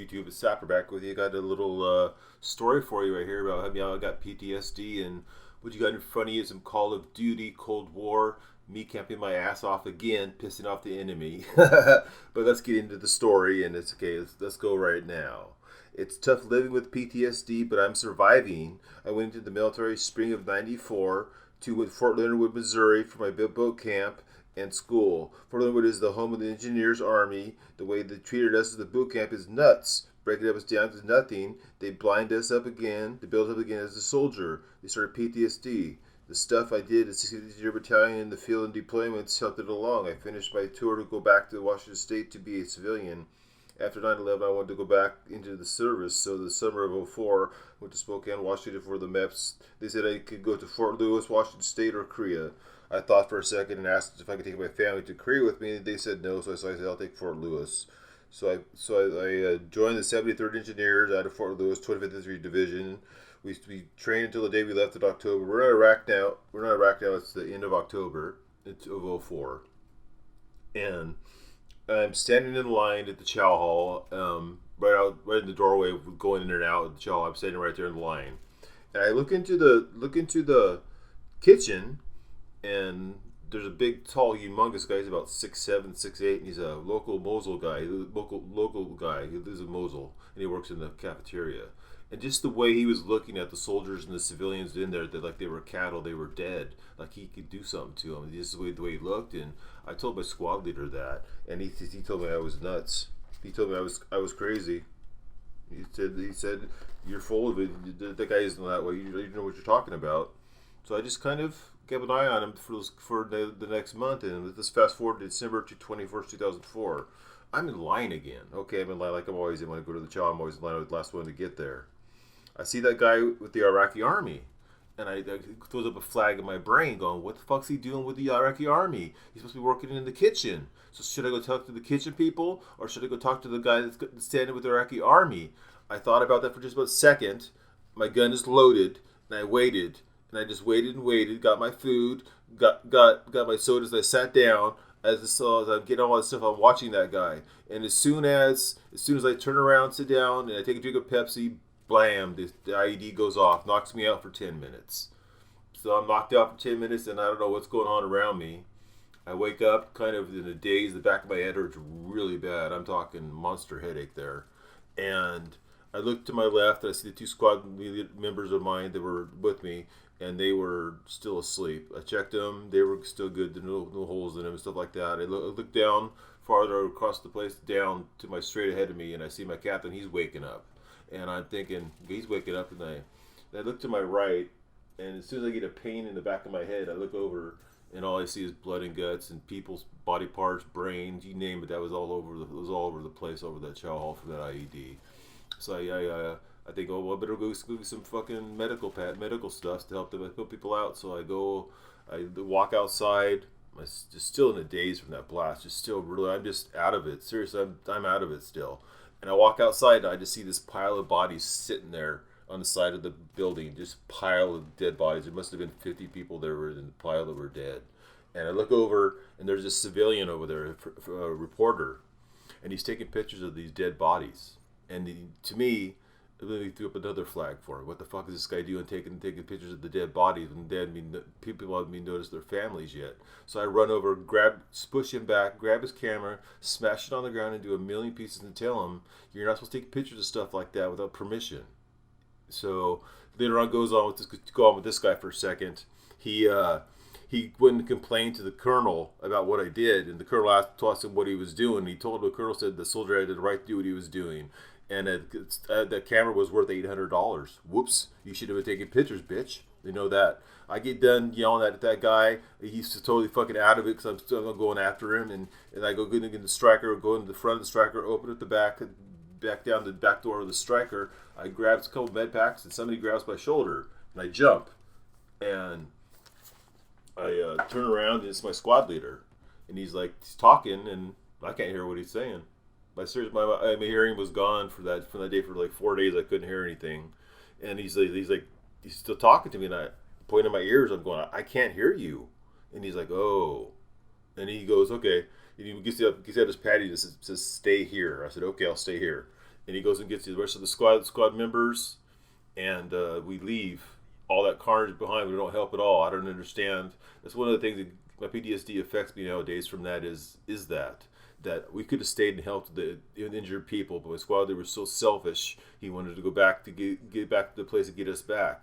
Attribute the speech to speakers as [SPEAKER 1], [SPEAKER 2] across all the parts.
[SPEAKER 1] YouTube? It's Sapper back with you. Got a little story for you right here about how I got PTSD and what you got in front of you is some Call of Duty, Cold War, me camping my ass off again, pissing off the enemy. But let's get into the story, and it's okay. Let's go right now. It's tough living with PTSD, but I'm surviving. I went into the military spring of '94 to Fort Leonard Wood, Missouri for my boat camp and school. Fort Leonard Wood is the home of the Engineers Army. The way they treated us at the boot camp is nuts. Breaking us down to nothing. They blind us up again. They build up again as a soldier. They started PTSD. The stuff I did at 60th Battalion in the field and deployments helped it along. I finished my tour to go back to Washington State to be a civilian. After 9/11, I wanted to go back into the service, so the summer of '04, went to Spokane, Washington for the MEPS. They said I could go to Fort Lewis, Washington State, or Korea. I thought for a second and asked if I could take my family to Korea with me. They said no, so I said I'll take Fort Lewis. So I joined the 73rd Engineers out of Fort Lewis, 25th Infantry Division. We trained until the day we left in October. We're in Iraq now. It's the end of October of '04. And I'm standing in line at the chow hall, right in the doorway, going in and out of the chow hall. I'm standing right there in the line, and I look into the kitchen, and there's a big, tall, humongous guy. He's about 6'7", 6'8", and he's a local Mosul guy. Local guy. He lives in Mosul, and he works in the cafeteria. And just the way he was looking at the soldiers and the civilians in there, that like they were cattle, they were dead. Like he could do something to them. Just the way he looked. And I told my squad leader that, and he told me I was nuts. He told me I was crazy. He said you're full of it. The guy isn't that way. You know what you're talking about. So I just kind of kept an eye on him for the next month. And let's fast forward to December 21st, 2004. I'm in line again. Okay, I'm in line like I'm always in when I go to the chow. I'm always in line with the last one to get there. I see that guy with the Iraqi army, and I throws up a flag in my brain going, what the fuck's he doing with the Iraqi army? He's supposed to be working in the kitchen. So should I go talk to the kitchen people, or should I go talk to the guy that's standing with the Iraqi army? I thought about that for just about a second. My gun is loaded, and I waited, and I just waited and waited, got my food, got my sodas, and I sat down. As I'm getting all this stuff, I'm watching that guy. And as soon as I turn around, sit down, and I take a drink of Pepsi, blam, the IED goes off, knocks me out for 10 minutes. So I'm knocked out for 10 minutes, and I don't know what's going on around me. I wake up kind of in a daze. The back of my head hurts really bad. I'm talking monster headache there. And I look to my left, and I see the two squad members of mine that were with me, and they were still asleep. I checked them. They were still good. There were no holes in them and stuff like that. I look down farther across the place, down to my straight ahead of me, and I see my captain. He's waking up. And I'm thinking, he's waking up, and I look to my right, and as soon as I get a pain in the back of my head, I look over, and all I see is blood and guts and people's body parts, brains, you name it. That was all over the place over that chow hall for that IED. So I think, oh, well, I better go get some fucking medical stuff to help people out. So I walk outside. I'm just still in a daze from that blast. I'm just out of it. Seriously, I'm out of it still. And I walk outside, and I just see this pile of bodies sitting there on the side of the building, just pile of dead bodies. There must have been 50 people there in the pile that were dead. And I look over, and there's a civilian over there, a reporter, and he's taking pictures of these dead bodies. And to me, it really threw up another flag for it. What the fuck is this guy doing taking pictures of the dead bodies when people haven't even noticed their families yet? So I run over, push him back, grab his camera, smash it on the ground, and do a million pieces and tell him, you're not supposed to take pictures of stuff like that without permission. So later on go on with this guy for a second. He went and complained to the colonel about what I did, and the colonel asked him what he was doing. He told the colonel said the soldier had the right to do what he was doing. And that camera was worth $800. Whoops! You should have been taking pictures, bitch. They know that. I get done yelling at that guy. He's totally fucking out of it because I'm still going after him. And I go get in the striker, go into the front of the striker, open at the back down the back door of the striker. I grab a couple med packs, and somebody grabs my shoulder, and I jump. And I turn around, and it's my squad leader. And he's talking, and I can't hear what he's saying. My hearing was gone from that day for like 4 days. I couldn't hear anything, and he's still talking to me, and I point in my ears. I'm going, I can't hear you, and he's like, oh, and he goes, okay. And he gets out his patty that says stay here. I said, okay, I'll stay here. and he goes and gets the rest of the squad members, and we leave all that carnage behind. We don't help at all. I don't understand. That's one of the things that my PTSD affects me nowadays. From that is that we could have stayed and helped the injured people, but my squad leader was so selfish. He wanted to go back to get back to the place to get us back.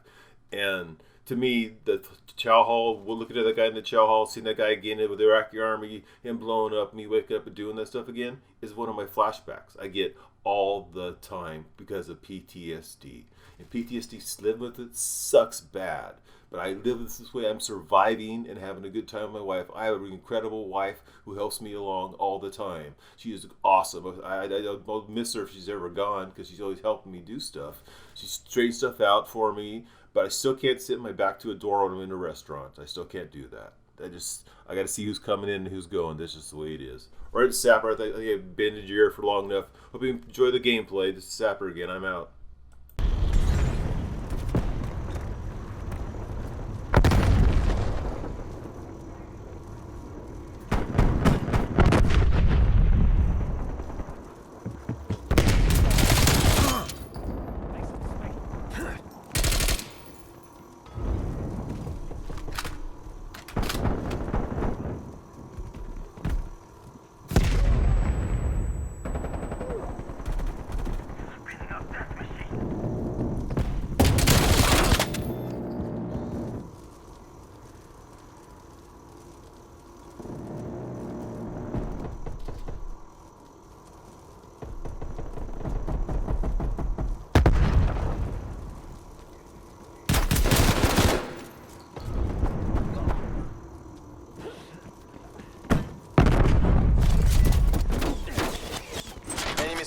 [SPEAKER 1] And to me, the chow hall, we're looking at that guy in the chow hall, seeing that guy again with the Iraqi army, him blowing up, me waking up and doing that stuff again, is one of my flashbacks I get all the time because of PTSD. And PTSD, living with it sucks bad. But I live this way. I'm surviving and having a good time with my wife. I have an incredible wife who helps me along all the time. She is awesome. I'll miss her if she's ever gone because she's always helping me do stuff. She straightens stuff out for me, but I still can't sit my back to a door when I'm in a restaurant. I still can't do that. I got to see who's coming in and who's going. That's just the way it is. All right, Sapper. I think I've been in your ear for long enough. Hope you enjoy the gameplay. This is Sapper again. I'm out.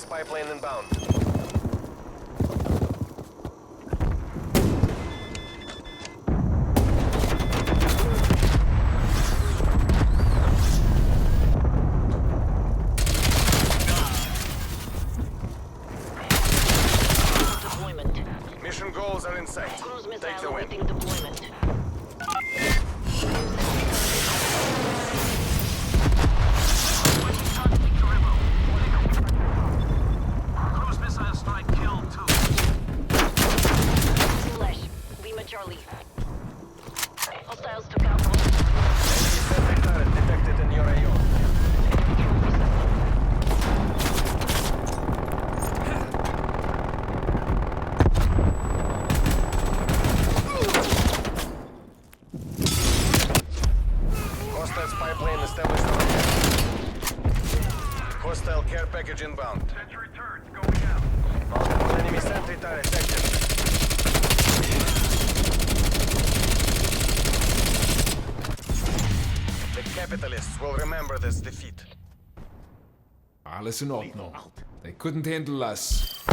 [SPEAKER 2] Pipeline inbound. Deployment. Mission goals are in sight.
[SPEAKER 3] Cruise missile
[SPEAKER 2] Take the win.
[SPEAKER 3] awaiting deployment. Charlie. Hostiles took out one.
[SPEAKER 2] Enemy turret detected in your AO. Hostile pipeline established on hostile care package inbound.
[SPEAKER 4] Sentry turrets going out.
[SPEAKER 2] Multiple enemy sentry turrets active. The capitalists will remember this defeat.
[SPEAKER 5] Alles in Ordnung. They couldn't handle us.